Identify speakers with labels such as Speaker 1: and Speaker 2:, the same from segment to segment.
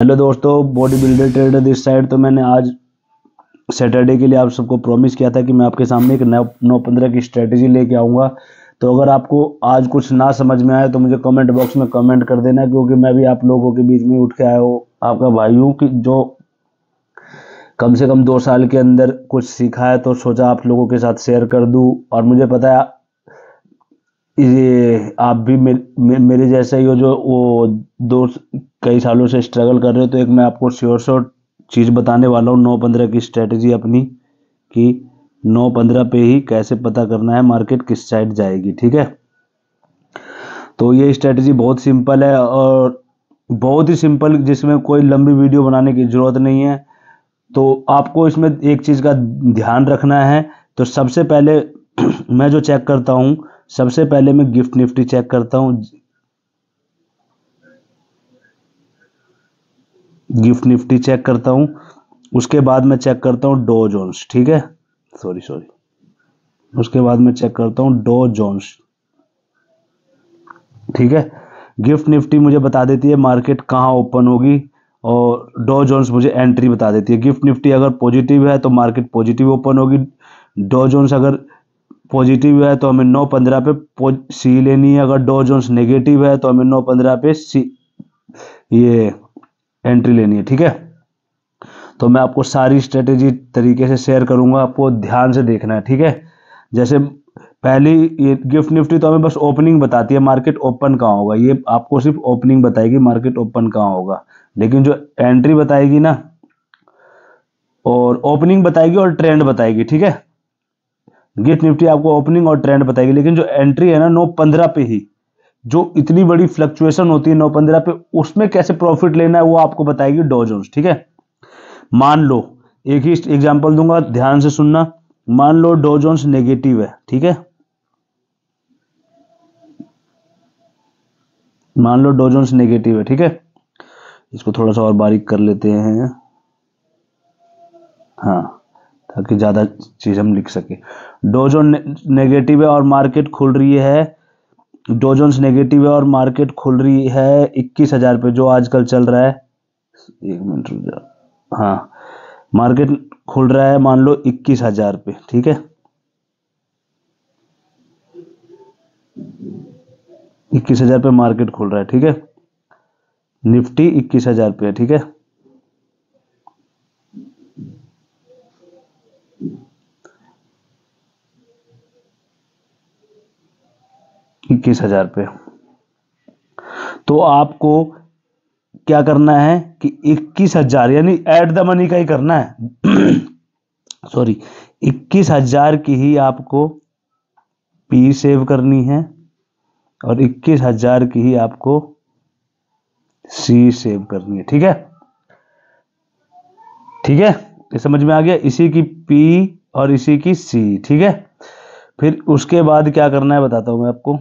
Speaker 1: Hello दोस्तों, body builder trader this side. तो मैंने आज सैटरडे के लिए आप सबको प्रॉमिस किया था कि मैं आपके सामने एक 9-15 की स्ट्रेटेजी लेके आऊँगा। तो अगर आपको आज कुछ ना समझ में आए तो मुझे कमेंट बॉक्स में कमेंट कर देना, क्योंकि मैं भी आप लोगों के बीच में उठ के आया हूँ, आपका भाई हूँ कि जो कम से कम 2 साल के अंदर कुछ सीखा है। तो सोचा आप लोगों के साथ शेयर कर दूँ। और मुझे पता है ये आप भी मेरे जैसे ही हो, जो वो दो कई सालों से स्ट्रगल कर रहे हो। तो एक मैं आपको श्योर चीज़ बताने वाला हूँ, 9-15 की स्ट्रेटजी अपनी, कि 9-15 पे ही कैसे पता करना है मार्केट किस साइड जाएगी। ठीक है, तो ये स्ट्रेटजी बहुत सिंपल है और बहुत ही सिंपल, जिसमें कोई लंबी वीडियो बनाने की ज़रूरत नहीं है। तो आपको इसमें एक चीज़ का ध्यान रखना है। तो सबसे पहले मैं जो चेक करता हूँ, सबसे पहले मैं गिफ्ट निफ्टी चेक करता हूँ। गिफ्ट निफ्टी चेक करता हूँ, उसके बाद मैं चेक करता हूँ डो जोन्स। ठीक है, सॉरी, उसके बाद मैं चेक करता हूँ डो जोन्स। ठीक है, गिफ्ट निफ्टी मुझे बता देती है मार्केट कहाँ ओपन होगी, और डो जोन्स मुझे एंट्री बता देती है। गिफ्ट निफ्टी अगर पॉजिटिव है तो मार्केट पॉजिटिव ओपन होगी। डो जोन्स अगर पॉजिटिव है तो हमें 9-15 पे सी लेनी है। अगर डो जोन्स नेगेटिव है तो हमें 9-15 पे सी ये एंट्री लेनी है। ठीक है, तो मैं आपको सारी स्ट्रेटेजी तरीके से शेयर करूंगा, आपको ध्यान से देखना है। ठीक है, जैसे पहली ये गिफ्ट निफ्टी तो हमें बस ओपनिंग बताती है, मार्केट ओपन कहाँ होगा। ये आपको सिर्फ ओपनिंग बताएगी मार्केट ओपन कहाँ होगा, लेकिन जो एंट्री बताएगी ना, और ओपनिंग बताएगी और ट्रेंड बताएगी। ठीक है, गिफ्ट निफ्टी आपको ओपनिंग और ट्रेंड बताएगी, लेकिन जो एंट्री है ना 9-15 पे ही, जो इतनी बड़ी फ्लक्चुएशन होती है 9-15 पे, उसमें कैसे प्रॉफिट लेना है वो आपको बताएगी डो जोन्स। ठीक है, मान लो एक ही एग्जांपल दूंगा, ध्यान से सुनना। मान लो डो जोन्स नेगेटिव है। ठीक है, मान लो डो जोन्स नेगेटिव है। ठीक है, इसको थोड़ा सा और बारीक कर लेते हैं, हाँ, ताकि ज्यादा चीज हम लिख सके। डो जोन नेगेटिव है और मार्केट खुल रही है, डो जोन्स नेगेटिव है और मार्केट खुल रही है 21,000 पे, जो आजकल चल रहा है। एक मिनट रुक जाओ, हाँ, मार्केट खुल रहा है मान लो 21,000 पे। ठीक है, 21,000 पे मार्केट खुल रहा है। ठीक है, निफ्टी 21,000 पे है। ठीक है, इक्कीस हजार पे। तो आपको क्या करना है कि 21,000 यानी एट द मनी का ही करना है सॉरी, 21,000 की ही आपको पी सेव करनी है और 21,000 की ही आपको सी सेव करनी है। ठीक है, ठीक है, ये समझ में आ गया, इसी की पी और इसी की सी। ठीक है, फिर उसके बाद क्या करना है बताता हूं मैं आपको।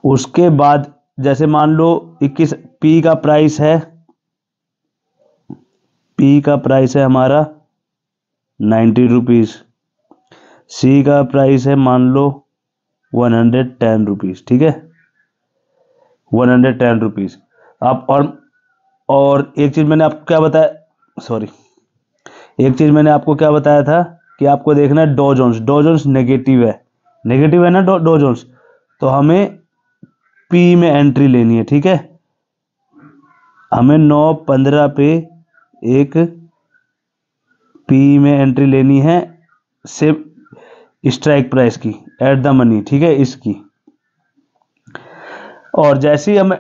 Speaker 1: उसके बाद जैसे मान लो 21 पी का प्राइस है, पी का प्राइस है हमारा 90 रुपीज, सी का प्राइस है मान लो 110 रुपीज। ठीक है, 110 रुपीज। आप और एक चीज मैंने आपको क्या बताया, सॉरी, एक चीज मैंने आपको क्या बताया था कि आपको देखना है Dow Jones. Dow Jones negative है ना डो जोन्स, तो हमें पी में एंट्री लेनी है। ठीक है, हमें 9-15 पे एक पी में एंट्री लेनी है, सिर्फ स्ट्राइक प्राइस की, एट द मनी। ठीक है, इसकी। और जैसे ही हमें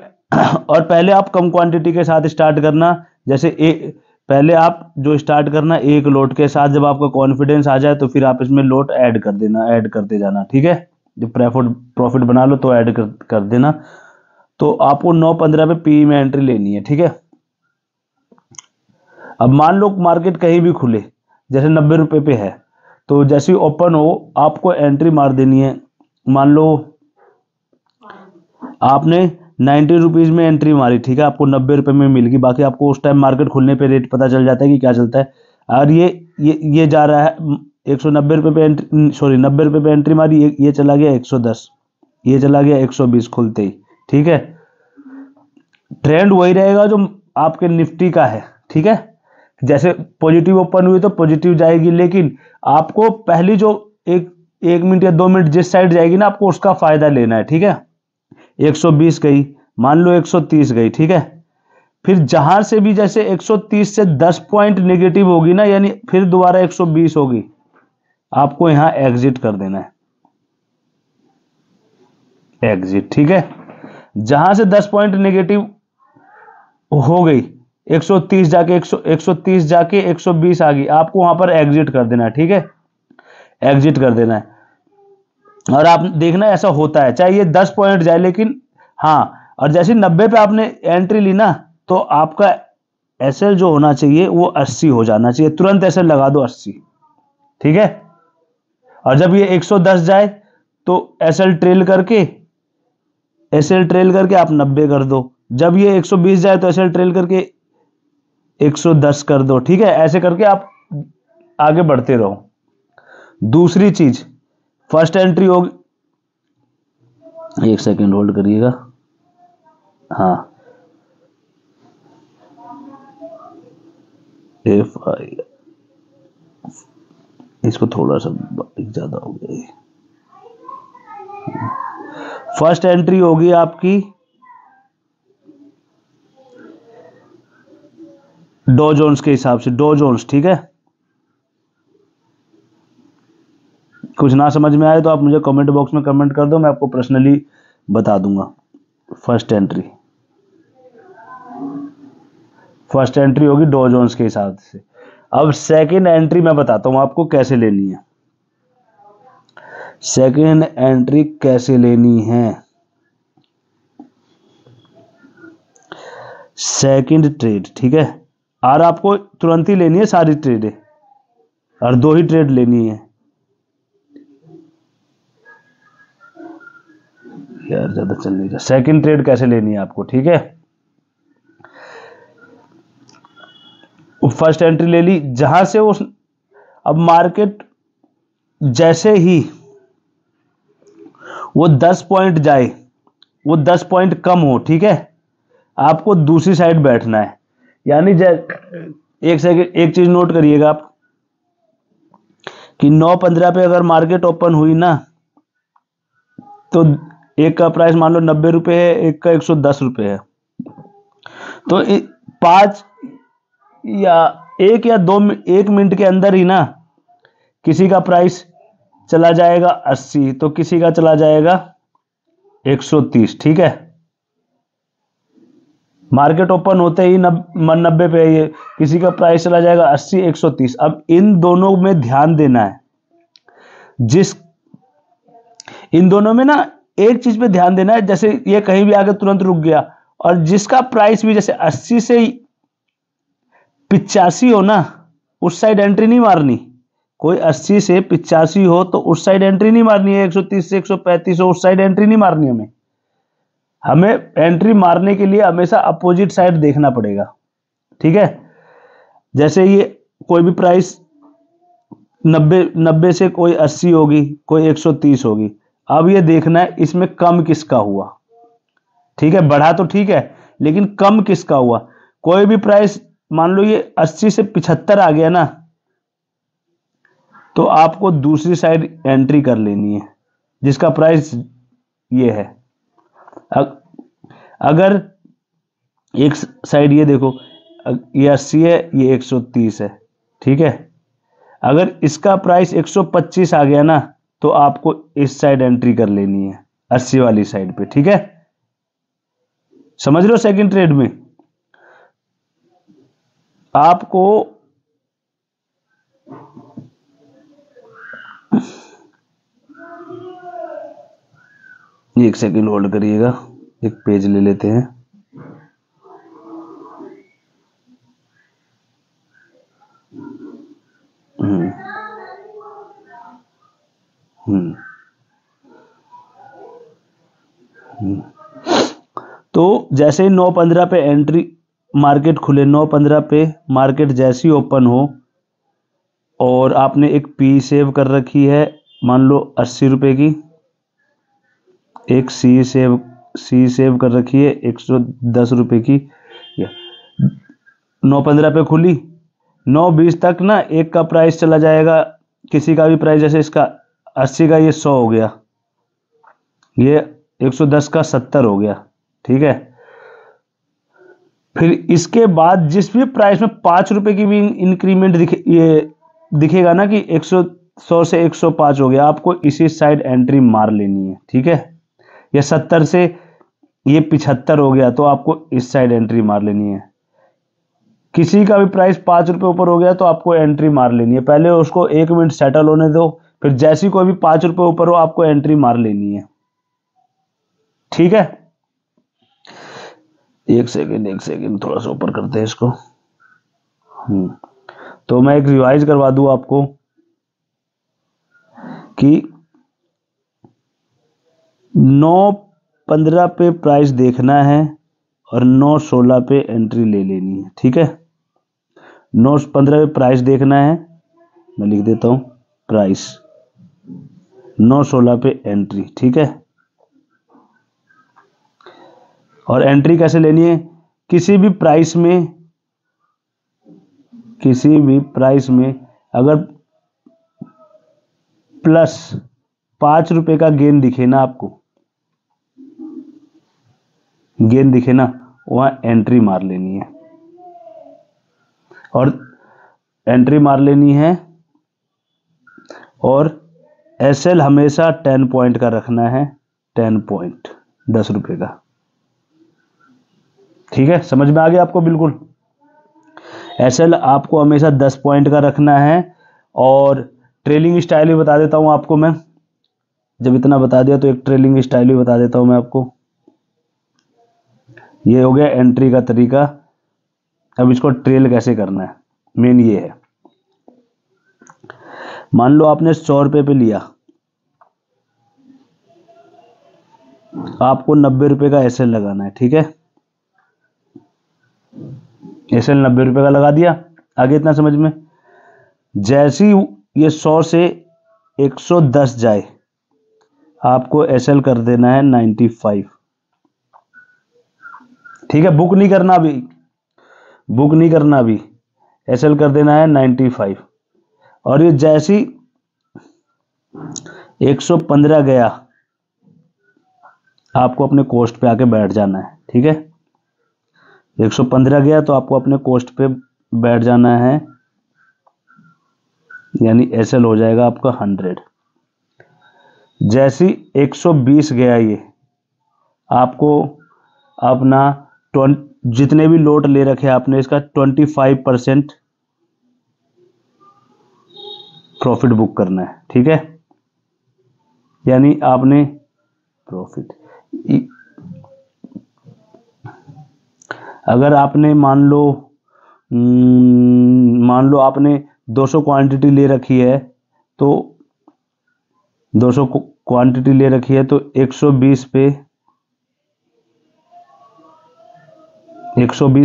Speaker 1: और पहले आप कम क्वांटिटी के साथ स्टार्ट करना, जैसे पहले आप जो स्टार्ट करना एक लोट के साथ, जब आपका कॉन्फिडेंस आ जाए तो फिर आप इसमें लोट ऐड कर देना, ऐड करते जाना। ठीक है, जब प्रॉफिट बना लो तो ऐड कर देना। तो आपको 9-15 पे पी में एंट्री लेनी है। ठीक है, अब मान लो मार्केट कहीं भी खुले, जैसे 90 रुपए पे है, तो जैसे ही ओपन हो आपको एंट्री मार देनी है। मान लो आपने 90 रुपीज में एंट्री मारी, ठीक है, आपको 90 रुपए में मिल गई। बाकी आपको उस टाइम मार्केट खुलने पे रेट पता चल जाता है कि क्या चलता है। और ये जा रहा है 190 रुपए पे एंट्री, सॉरी 90 रुपए पे एंट्री मारी, ये चला गया 110, ये चला गया 120 खुलते ही। ठीक है, ट्रेंड वही रहेगा जो आपके निफ्टी का है, ठीक है। जैसे पॉजिटिव ओपन हुई तो पॉजिटिव जाएगी, लेकिन आपको पहली जो एक मिनट या 2 मिनट जिस साइड जाएगी ना, आपको उसका फायदा लेना है, ठीक है। 120 गई, मान लो 130 गई, ठीक है। फिर जहां से भी जैसे 130 से 10 पॉइंट नेगेटिव होगी ना, यानी फिर दोबारा 120 होगी, आपको यहां एग्जिट कर देना है, एग्जिट, ठीक है। जहां से 10 पॉइंट नेगेटिव हो गई, 130 जाके 130 जाके 120 आ गई, आपको वहां पर एग्जिट कर देना है, ठीक है, एग्जिट कर देना है। और आप देखना ऐसा होता है, चाहे ये 10 पॉइंट जाए, लेकिन हाँ, और जैसे 90 पे आपने एंट्री ली ना, तो आपका एसएल जो होना चाहिए वो 80 हो जाना चाहिए, तुरंत एसएल लगा दो 80, ठीक है। और जब ये 110 जाए तो एसएल ट्रेल करके आप 90 कर दो। जब ये 120 जाए तो एसएल ट्रेल करके 110 कर दो, ठीक है। ऐसे करके आप आगे बढ़ते रहो। दूसरी चीज, फर्स्ट एंट्री होगी, एक सेकेंड होल्ड करिएगा, हाँ, एफ आई, इसको थोड़ा सा ज्यादा हो गया। फर्स्ट एंट्री होगी आपकी डॉ जोन्स के हिसाब से, डॉ जोन्स, ठीक है। कुछ ना समझ में आए तो आप मुझे कमेंट बॉक्स में कमेंट कर दो, मैं आपको पर्सनली बता दूंगा। फर्स्ट एंट्री होगी डॉ जोन्स के हिसाब से। अब सेकंड एंट्री मैं बताता हूं आपको कैसे लेनी है। सेकंड एंट्री कैसे लेनी है, सेकंड ट्रेड, ठीक है। और आपको तुरंत ही लेनी है सारी ट्रेडें, और 2 ही ट्रेड लेनी है यार, ज्यादा चल नहीं रहा। सेकंड ट्रेड कैसे लेनी है आपको, ठीक है। फर्स्ट एंट्री ले ली, जहां से उस, अब मार्केट जैसे ही वो 10 पॉइंट जाए, वो 10 पॉइंट कम हो, ठीक है, आपको दूसरी साइड बैठना है। यानी एक सेकंड, एक चीज नोट करिएगा आप कि 9:15 पे अगर मार्केट ओपन हुई ना, तो एक का प्राइस मान लो 90 रुपए है, एक का 110 रुपए है, तो 5 या 1 मिनट के अंदर ही ना, किसी का प्राइस चला जाएगा 80, तो किसी का चला जाएगा 130, ठीक है। मार्केट ओपन होते ही 90 पे ये किसी का प्राइस चला जाएगा 80, 130। अब इन दोनों में ध्यान देना है, इन दोनों में ना एक चीज पे ध्यान देना है, जैसे ये कहीं भी आके तुरंत रुक गया, और जिसका प्राइस भी जैसे 80 से 85 हो ना, उस साइड एंट्री नहीं मारनी। कोई 80 से 85 हो तो उस साइड एंट्री नहीं मारनी है, 130 से 135 हो उस साइड एंट्री नहीं मारनी हमें एंट्री मारने के लिए हमेशा अपोजिट साइड देखना पड़ेगा, ठीक है। जैसे ये कोई भी प्राइस 90 से कोई 80 होगी, कोई 130 होगी, अब ये देखना है इसमें कम किसका हुआ, ठीक है। बढ़ा तो ठीक है, लेकिन कम किसका हुआ। कोई भी प्राइस मान लो ये 80 से 75 आ गया ना, तो आपको दूसरी साइड एंट्री कर लेनी है जिसका प्राइस ये है। अगर एक साइड ये देखो, ये 80 है, ये 130 है, ठीक है। अगर इसका प्राइस 125 आ गया ना, तो आपको इस साइड एंट्री कर लेनी है, 80 वाली साइड पे, ठीक है। समझ लो, सेकंड ट्रेड में आपको एक सेकंड होल्ड करिएगा, एक पेज ले लेते हैं। तो जैसे ही 9:15 पे एंट्री, मार्केट खुले 9:15 पे, मार्केट जैसी ओपन हो और आपने एक पी सेव कर रखी है मान लो 80 रुपए की, एक सी सेव सी सेव कर रखी है 110 रुपये की। 9:15 पे खुली, 9:20 तक ना एक का प्राइस चला जाएगा, किसी का भी प्राइस, जैसे इसका 80 का, ये 100 हो गया, ये 110 का 70 हो गया, ठीक है। फिर इसके बाद जिस भी प्राइस में 5 रुपए की भी इंक्रीमेंट दिखेगा ना कि 100 से 105 हो गया, आपको इसी साइड एंट्री मार लेनी है, ठीक है। या 70 से ये 75 हो गया तो आपको इस साइड एंट्री मार लेनी है। किसी का भी प्राइस 5 रुपए ऊपर हो गया तो आपको एंट्री मार लेनी है। पहले उसको 1 मिनट सेटल होने दो, फिर जैसी कोई भी 5 रुपए ऊपर हो आपको एंट्री मार लेनी है, ठीक है। एक सेकेंड थोड़ा सा ऊपर करते हैं इसको। तो मैं एक रिवाइज करवा दूं आपको कि 9:15 पे प्राइस देखना है और 9:16 पे एंट्री ले लेनी है, ठीक है। 9:15 पे प्राइस देखना है, मैं लिख देता हूं प्राइस, 9:16 पे एंट्री, ठीक है। और एंट्री कैसे लेनी है, किसी भी प्राइस में अगर प्लस 5 रुपए का गेन दिखे ना, आपको गेन दिखे ना, वहां एंट्री मार लेनी है। और एंट्री मार लेनी है, और एसएल हमेशा 10 पॉइंट का रखना है, 10 पॉइंट 10 रुपए का, ठीक है। समझ में आ गया आपको? बिल्कुल। एसएल आपको हमेशा 10 पॉइंट का रखना है। और ट्रेलिंग स्टाइल भी बता देता हूं आपको मैं, जब इतना बता दिया तो एक ट्रेलिंग स्टाइल भी बता देता हूं मैं आपको। ये हो गया एंट्री का तरीका। अब इसको ट्रेल कैसे करना है, मेन ये है। मान लो आपने 100 रुपए पे लिया, आपको 90 रुपए का एसएल लगाना है, ठीक है। एसएल 90 रुपए का लगा दिया। आगे इतना समझ में, जैसी ये 100 से 110 जाए आपको एसएल कर देना है 95, ठीक है। बुक नहीं करना अभी, एसएल कर देना है 95। और ये जैसी 115 गया आपको अपने कोस्ट पे आके बैठ जाना है, ठीक है। 115 गया तो आपको अपने कोस्ट पे बैठ जाना है, यानी एसएल हो जाएगा आपका 100। जैसी 120 गया, ये आपको अपना जितने भी लोट ले रखे आपने इसका 25% प्रॉफिट बुक करना है, ठीक है। यानी आपने प्रॉफिट, अगर आपने मान लो आपने 200 क्वांटिटी ले रखी है, तो 200 क्वांटिटी ले रखी है तो 120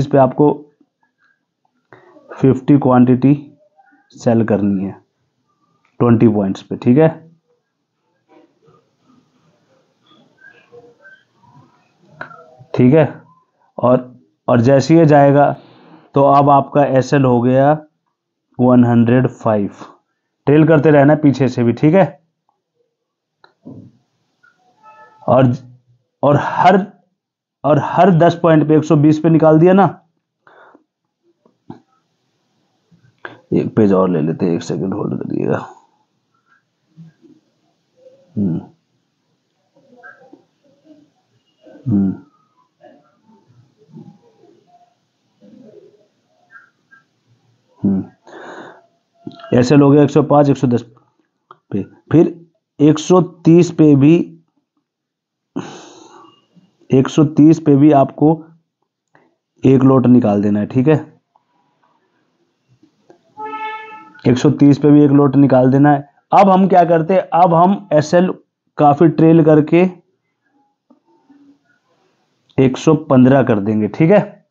Speaker 1: पे आपको 50 क्वांटिटी सेल करनी है 20 पॉइंट्स पे, ठीक है। ठीक है। और जैसे ही जाएगा तो अब आपका एसएल हो गया 105। ट्रेल करते रहना पीछे से भी, ठीक है। और हर 10 पॉइंट पे 120 पे निकाल दिया ना। एक पेज और ले लेते हैं, 1 सेकंड होल्ड करिएगा। ऐसे हो गया 105 110 पे, फिर 130 पे भी आपको एक लोट निकाल देना है, ठीक है। 130 पे भी एक लोट निकाल देना है। अब हम क्या करते हैं, अब हम एसएल काफी ट्रेल करके 115 कर देंगे, ठीक है।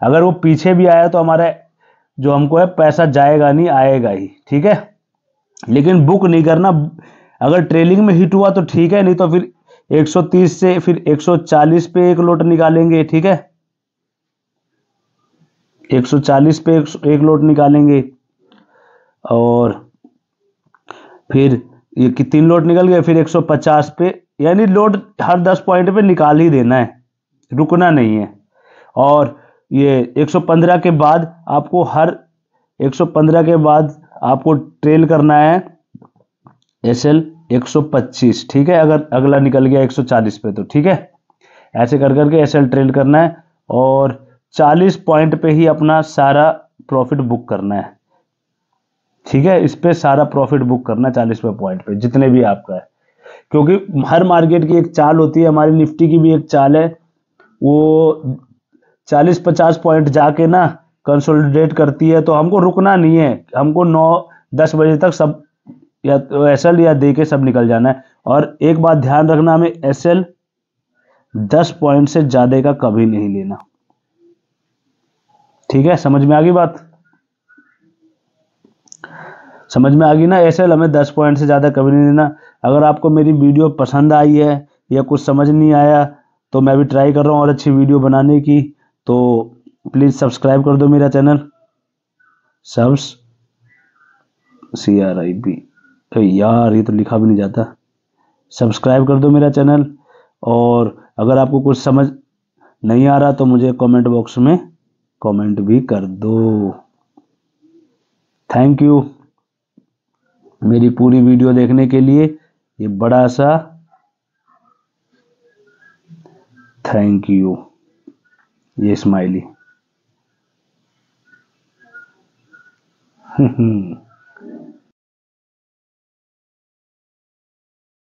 Speaker 1: अगर वो पीछे भी आया तो हमारा जो हमको है पैसा जाएगा नहीं, आएगा ही, ठीक है। लेकिन बुक नहीं करना। अगर ट्रेलिंग में हिट हुआ तो ठीक है, नहीं तो फिर 130 से फिर 140 पे एक लोट निकालेंगे, ठीक है, 140 पे एक लोट निकालेंगे, और फिर ये कि 3 लोट निकल गए, फिर 150 पे, यानी लोट हर 10 पॉइंट पे निकाल ही देना है, रुकना नहीं है। और ये 115 के बाद आपको 115 के बाद आपको ट्रेल करना है SL 125, ठीक है, अगर अगला निकल गया 140 पे तो ठीक है, ऐसे कर करके SL ट्रेल करना है, और 40 पॉइंट पे ही अपना सारा प्रॉफिट बुक करना है, ठीक है, इस पे सारा प्रॉफिट बुक करना है 40वें पॉइंट पे जितने भी आपका है, क्योंकि हर मार्केट की एक चाल होती है, हमारी निफ्टी की भी एक चाल है, वो 40-50 पॉइंट जाके ना कंसोलिडेट करती है, तो हमको रुकना नहीं है, हमको 9-10 बजे तक सब या तो SL या दे के सब निकल जाना है। और एक बात ध्यान रखना, हमें SL 10 पॉइंट से ज्यादा का कभी नहीं लेना, ठीक है, समझ में आ गई बात, समझ में आ गई ना, SL हमें 10 पॉइंट से ज़्यादा कभी नहीं लेना। अगर आपको मेरी वीडियो पसंद आई है या कुछ समझ नहीं आया, तो मैं भी ट्राई कर रहा हूँ और अच्छी वीडियो बनाने की, तो प्लीज़ सब्सक्राइब कर दो मेरा चैनल, सब्स CRIB, यार ये तो लिखा भी नहीं जाता, सब्सक्राइब कर दो मेरा चैनल, और अगर आपको कुछ समझ नहीं आ रहा तो मुझे कमेंट बॉक्स में कमेंट भी कर दो। थैंक यू मेरी पूरी वीडियो देखने के लिए, ये बड़ा सा थैंक यू, ये स्माइली